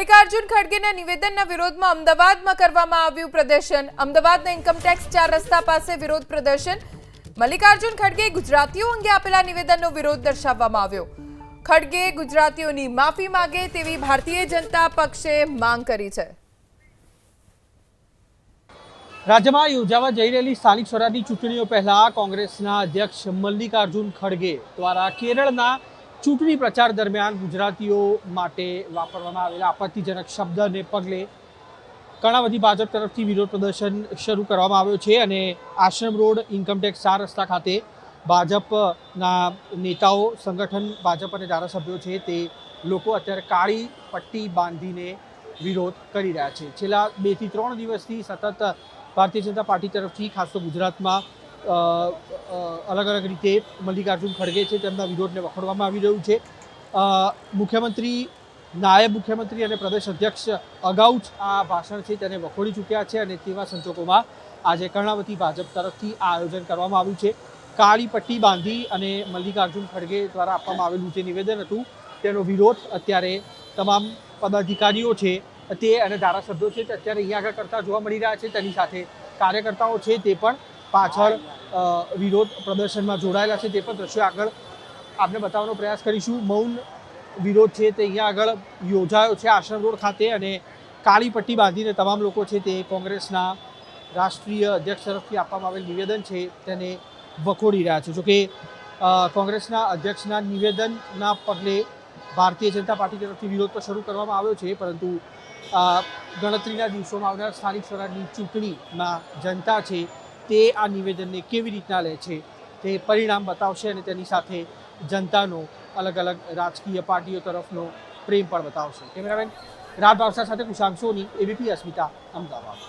મલ્લિકાર્જુન ખડગેના નિવેદનના વિરોધમાં અમદાવાદમાં કરવામાં આવ્યું પ્રદર્શન। અમદાવાદના ઇન્કમટેક્સ 4 રસ્તા પાસે વિરોધ પ્રદર્શન। મલ્લિકાર્જુન ખડગે ગુજરાતીઓ અંગે આપેલા નિવેદનનો વિરોધ દર્શાવવામાં આવ્યો। ખડગે ગુજરાતીઓની માફી માંગે તેવી ભારતીય જનતા પક્ષે માંગ કરી છે। રાજ્યમાં યોજાવા જઈ રહેલી સ્થાનિક સ્વરાજની ચૂંટણીઓ પહેલા કોંગ્રેસના અધ્યક્ષ મલ્લિકાર્જુન ખડગે દ્વારા કેરળના ચૂંટણી પ્રચાર દરમિયાન ગુજરાતીઓ માટે વાપરવામાં આવેલા આપત્તિજનક શબ્દને પગલે કર્ણાવતી ભાજપ તરફથી વિરોધ પ્રદર્શન શરૂ કરવામાં આવ્યો છે અને આશ્રમ રોડ ઇન્કમટેક્સ 4 રસ્તા ખાતે ભાજપના નેતાઓ સંગઠન ભાજપ અને ધારાસભ્યો છે તે લોકો અત્યારે કાળી પટ્ટી બાંધીને વિરોધ કરી રહ્યા છે। છેલ્લા 2 થી 3 દિવસથી સતત ભારતીય જનતા પાર્ટી તરફથી ખાસ તો ગુજરાતમાં અલગ અલગ રીતે મલ્લિકાર્જુન ખડગે છે તેમના વિરોધને વખોડવામાં આવી રહ્યું છે। મુખ્યમંત્રી, નાયબ મુખ્યમંત્રી અને પ્રદેશ અધ્યક્ષ અગાઉ જ આ ભાષણ છે તેને વખોડી ચૂક્યા છે અને તેવા સંજોગોમાં આજે કર્ણાવતી ભાજપ તરફથી આ આયોજન કરવામાં આવ્યું છે। કાળી પટ્ટી બાંધી અને મલ્લિકાર્જુન ખડગે દ્વારા આપવામાં આવેલું જે નિવેદન હતું તેનો વિરોધ અત્યારે તમામ પદાધિકારીઓ છે તે અને ધારાસભ્યો છે તે અત્યારે અહીંયા આગળ કરતા જોવા મળી રહ્યા છે। તેની સાથે કાર્યકર્તાઓ છે તે પણ પાછળ વિરોધ પ્રદર્શનમાં જોડાયેલા છે। તે પણ દ્રશ્યો આગળ આપણે બતાવવાનો પ્રયાસ કરીશું। મૌન વિરોધ છે તે અહીંયા આગળ યોજાયો છે આશ્રમ રોડ ખાતે અને કાળી પટ્ટી બાંધીને તમામ લોકો છે તે કોંગ્રેસના રાષ્ટ્રીય અધ્યક્ષ તરફથી આપવામાં આવેલ નિવેદન છે તેને વખોડી રહ્યા છે। જોકે કોંગ્રેસના અધ્યક્ષના નિવેદનના પગલે ભારતીય જનતા પાર્ટી તરફથી વિરોધ તો શરૂ કરવામાં આવ્યો છે, પરંતુ ગણતરીના દિવસોમાં આવનાર સ્થાનિક સ્વરાજની ચૂંટણીમાં જનતા છે તે આ નિવેદનને કેવી રીતના લે છે તે પરિણામ બતાવશે અને તેની સાથે જનતાનો અલગ અલગ રાજકીય પાર્ટીઓ તરફનો પ્રેમ પણ બતાવશે। કેમેરામેન રાજ બાવસા સાથે કુશાંક સોની, એબીપી અસ્મિતા, અમદાવાદ।